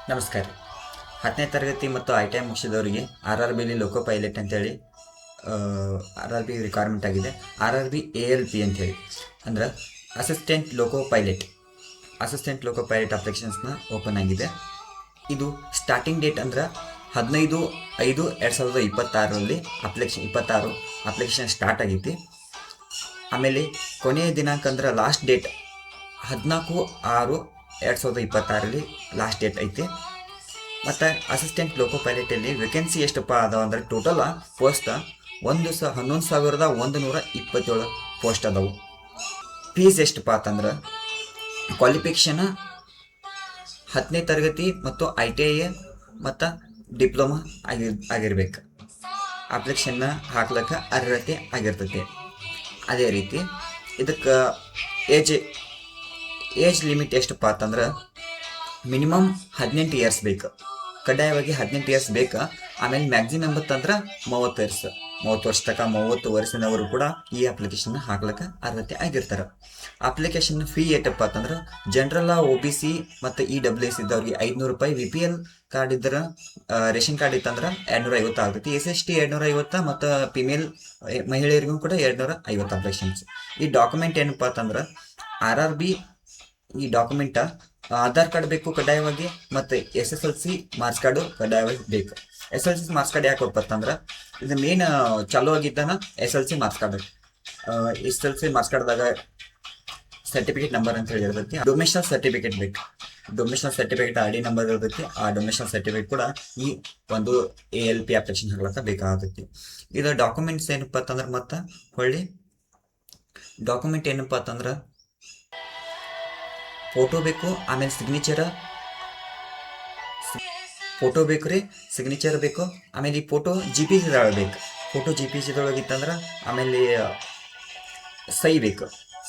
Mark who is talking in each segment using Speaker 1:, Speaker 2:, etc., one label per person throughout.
Speaker 1: ನಮಸ್ಕಾರ. 10ನೇ ತರಗತಿ ಮತ್ತು ಐ ಟಿ ಐ ಮುಗಿಸಿದವರಿಗೆ ಆರ್ ಆರ್ ಬಿಲಿ ಲೋಕೋ ಪೈಲಟ್ ಅಂತೇಳಿ ಆರ್ ಆರ್ ಬಿ ರಿಕ್ವೈರ್ಮೆಂಟ್ ಆಗಿದೆ. ಆರ್ ಆರ್ ಬಿ ALP ಅಂತೇಳಿ ಅಂದ್ರೆ ಅಸಿಸ್ಟೆಂಟ್ ಲೋಕೋ ಪೈಲಟ್ ಅಪ್ಲಿಕೇಶನ್ಸ್ನ ಓಪನ್ ಆಗಿದೆ. ಇದು ಸ್ಟಾರ್ಟಿಂಗ್ ಡೇಟ್ ಅಂದ್ರೆ 15/5/2026 ಅಪ್ಲಿಕೇಶನ್ ಸ್ಟಾರ್ಟ್ ಆಗೈತಿ. ಆಮೇಲೆ ಕೊನೆಯ ದಿನಾಂಕ ಅಂದ್ರೆ ಲಾಸ್ಟ್ ಡೇಟ್ 14/6/2026 ಲಾಸ್ಟ್ ಡೇಟ್ ಐತಿ. ಮತ್ತು ಅಸಿಸ್ಟೆಂಟ್ ಲೋಕೋ ಪೈಲಟಲ್ಲಿ ವೇಕೆನ್ಸಿ ಎಷ್ಟಪ್ಪ ಅದಾವ ಅಂದ್ರೆ ಟೋಟಲ್ ಪೋಸ್ಟ್ 11,127 ಪೋಸ್ಟ್ ಅದಾವು. ಫೀಸ್ ಎಷ್ಟಪ್ಪ ಅಂತಂದ್ರೆ ಕ್ವಾಲಿಫಿಕೇಷನ್ 10ನೇ ತರಗತಿ ಮತ್ತು ITI ಮತ್ತು ಡಿಪ್ಲೊಮಾ ಆಗಿರ್ಬೇಕು. ಅಪ್ಲಿಕೇಶನ್ನ ಹಾಕ್ಲಿಕ್ಕೆ ಅರ್ಹತೆ ಆಗಿರ್ತೈತಿ. ಅದೇ ರೀತಿ ಇದಕ್ಕೆ ಏಜ್ ಲಿಮಿಟ್ ಎಷ್ಟಪ್ಪ ಅಂತಂದ್ರೆ ಮಿನಿಮಮ್ 18 ಇಯರ್ಸ್ ಬೇಕು, ಕಡ್ಡಾಯವಾಗಿ 18 ಇಯರ್ಸ್ ಬೇಕು. ಆಮೇಲೆ ಮ್ಯಾಕ್ಸಿಮಮ್ ಅಂತಂದ್ರೆ 30 ಇಯರ್ಸ್, 30 ವರ್ಷ ತನಕ 30 ವರ್ಷದವರು ಕೂಡ ಈ ಅಪ್ಲಿಕೇಶನ್ ಹಾಕ್ಲಿಕ್ಕೆ ಅರ್ಹತೆ ಆಗಿರ್ತಾರೆ. ಅಪ್ಲಿಕೇಶನ್ ಫೀ ಏಟಪ್ಪ ಅಂತಂದ್ರೆ ಜನರಲ್ OBC ಮತ್ತು EWS ಇದ್ದವ್ರಿಗೆ 500 ರೂಪಾಯಿ, VPL ಕಾರ್ಡ್ ಇದ್ರೆ ರೇಷನ್ ಕಾರ್ಡ್ ಇತ್ತಂದ್ರೆ 250 ಆಗ್ತೈತಿ, SST 250 ಮತ್ತು ಫಿಮೇಲ್ ಮಹಿಳೆಯರಿಗೂ ಕೂಡ 250 ಅಪ್ಲಿಕೇಶನ್ಸ್. ಈ ಡಾಕ್ಯುಮೆಂಟ್ ಏನಪ್ಪ ಅಂತಂದ್ರೆ RRB ಈ ಡಾಕ್ಯುಮೆಂಟ ಆಧಾರ್ ಕಾರ್ಡ್ ಬೇಕು ಕಡ್ಡಾಯವಾಗಿ, ಮತ್ತು SSLC ಮಾರ್ಕ್ಸ್ ಕಾರ್ಡು ಕಡ್ಡಾಯವಾಗಿ ಬೇಕು. SSLC ಮಾರ್ಕ್ಸ್ ಕಾರ್ಡ್ ಯಾಕೆ ಹೋಗ್ಬತ್ತಂದ್ರೆ ಇದು ಮೇನ್ ಚಾಲೂ ಆಗಿದ್ದಾನ SSLC marks card. SSLC marks ಕಾರ್ಡ್ದಾಗ ಸರ್ಟಿಫಿಕೇಟ್ ನಂಬರ್ ಅಂತ ಹೇಳಿ ಇರ್ತೈತಿ. ಡೊಮೇಶನಲ್ ಸರ್ಟಿಫಿಕೇಟ್ ಬೇಕು, ಡೊಮೇಶನಲ್ ಸರ್ಟಿಫಿಕೇಟ್ ID ನಂಬರ್ ಇರ್ತೈತಿ. ಆ ಡೊಮೇಶನಲ್ ಸರ್ಟಿಫಿಕೇಟ್ ಕೂಡ ಈ ಒಂದು ALP ಅಪ್ಲಿಕೇಶನ್ ಹಾಕ್ಲಕ್ಕ ಬೇಕಾಗತೈತಿ. ಇದು ಡಾಕ್ಯುಮೆಂಟ್ಸ್ ಏನಪ್ಪ ಅಂತಂದ್ರೆ ಮತ್ತು ಹೊಳ್ಳಿ ಡಾಕ್ಯುಮೆಂಟ್ ಏನಪ್ಪ ಅಂತಂದ್ರೆ ಫೋಟೋ ಬೇಕು, ಆಮೇಲೆ ಫೋಟೋ ಬೇಕು ರೀ, ಸಿಗ್ನೇಚರ್ ಬೇಕು. ಆಮೇಲೆ ಈ ಫೋಟೋ GPG ಬೇಕು. ಫೋಟೋ GPG ಇತ್ತಂದ್ರೆ ಆಮೇಲೆ ಸೈ ಬೇಕು.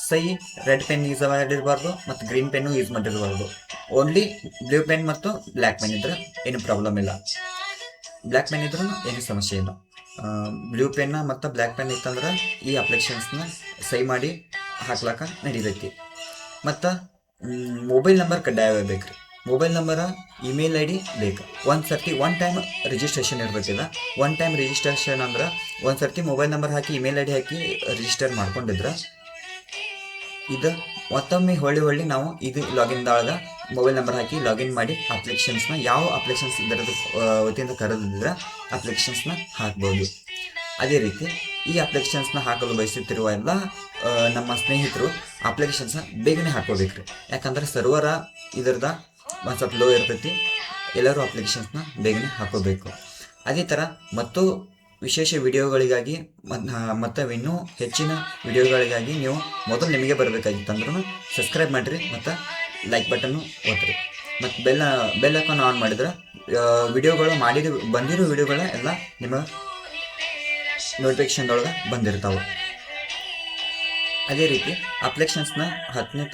Speaker 1: ಸೈ ರೆಡ್ ಪೆನ್ ಯೂಸ್ ಮಾಡಿರಬಾರ್ದು ಮತ್ತು ಗ್ರೀನ್ ಪೆನ್ನು ಯೂಸ್ ಮಾಡಿರಬಾರ್ದು. ಓನ್ಲಿ ಬ್ಲೂ ಪೆನ್ ಮತ್ತು ಬ್ಲ್ಯಾಕ್ ಪೆನ್ ಇದ್ರೆ ಏನು ಪ್ರಾಬ್ಲಮ್ ಇಲ್ಲ. ಬ್ಲ್ಯಾಕ್ ಪೆನ್ ಇದ್ರೂ ಏನು ಸಮಸ್ಯೆ ಇಲ್ಲ. ಬ್ಲೂ ಪೆನ್ ಮತ್ತು ಬ್ಲ್ಯಾಕ್ ಪೆನ್ ಇತ್ತಂದ್ರೆ ಈ ಅಪ್ಲಿಕೇಶನ್ಸ್ನ ಸೈ ಮಾಡಿ ಹಾಕ್ಲಾಕ ನಡೀತೈತಿ. ಮತ್ತು ಮೊಬೈಲ್ ನಂಬರ್ ಕಡ್ಡಾಯ ಬೇಕು ರೀ. ಮೊಬೈಲ್ ನಂಬರ ಇಮೇಲ್ ID ಬೇಕು. ಒನ್ ಟೈಮ್ ರಿಜಿಸ್ಟ್ರೇಷನ್ ಇರ್ಬೇಕಿಲ್ಲ. ಒನ್ ಟೈಮ್ ರಿಜಿಸ್ಟ್ರೇಷನ್ ಅಂದ್ರೆ ಒಂದು ಸರ್ತಿ ಮೊಬೈಲ್ ನಂಬರ್ ಹಾಕಿ ಇಮೇಲ್ ID ಹಾಕಿ ರಿಜಿಸ್ಟರ್ ಮಾಡ್ಕೊಂಡಿದ್ರೆ ಇದು ಮತ್ತೊಮ್ಮೆ ಹೊಳ್ಳಿ ನಾವು ಇದು ಲಾಗಿನ್ದಾಗ ಮೊಬೈಲ್ ನಂಬರ್ ಹಾಕಿ ಲಾಗಿನ್ ಮಾಡಿ ಅಪ್ಲಿಕೇಶನ್ಸ್ನ ಯಾವ ಅಪ್ಲಿಕೇಶನ್ಸ್ ಇದರದ್ದು ವತಿಯಿಂದ ಕರೆದಿದ್ರೆ ಅಪ್ಲಿಕೇಶನ್ಸ್ನ ಹಾಕ್ಬೋದು. ಅದೇ ರೀತಿ ಈ ಅಪ್ಲಿಕೇಶನ್ಸ್ನ ಹಾಕಲು ಬಯಸುತ್ತಿರುವ ಎಲ್ಲ ನಮ್ಮ ಸ್ನೇಹಿತರು ಅಪ್ಲಿಕೇಶನ್ಸ್ನ ಬೇಗನೆ ಹಾಕೋಬೇಕ್ರಿ. ಯಾಕಂದ್ರೆ ಸರ್ವರ ಇದರದ ಒಂದು ಸ್ವಲ್ಪ ಲೋ ಇರ್ತೈತಿ. ಎಲ್ಲರೂ ಅಪ್ಲಿಕೇಶನ್ಸ್ನ ಬೇಗನೆ ಹಾಕೋಬೇಕು. ಅದೇ ಥರ ಮತ್ತು ವಿಶೇಷ ವಿಡಿಯೋಗಳಿಗಾಗಿ ಮತ್ತು ಇನ್ನೂ ಹೆಚ್ಚಿನ ವಿಡಿಯೋಗಳಿಗಾಗಿ ನೀವು ಮೊದಲು ನಿಮಗೆ ಬರಬೇಕಾಗಿತ್ತಂದ್ರೂ ಸಬ್ಸ್ಕ್ರೈಬ್ ಮಾಡಿರಿ ಮತ್ತು ಲೈಕ್ ಬಟನ್ನು ಒತ್ತಿರಿ ಮತ್ತು ಬೆಲ್ ಐಕಾನ್ ಆನ್ ಮಾಡಿದ್ರೆ ವಿಡಿಯೋಗಳು ಬಂದಿರೋ ವಿಡಿಯೋಗಳ ಎಲ್ಲ ನಿಮ್ಮ ನೋಟಿಫಿಕೇಶನ್ದೊಳಗೆ ಬಂದಿರ್ತಾವೆ. ಅದೇ ರೀತಿ ಅಪ್ಲಿಕೇಶನ್ಸ್ನ 10ನೇ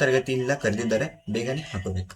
Speaker 1: ತರಗತಿಯಿಂದ ಕರೆದಿದ್ದಾರೆ, ಬೇಗನೆ ಹಾಕೋಬೇಕು.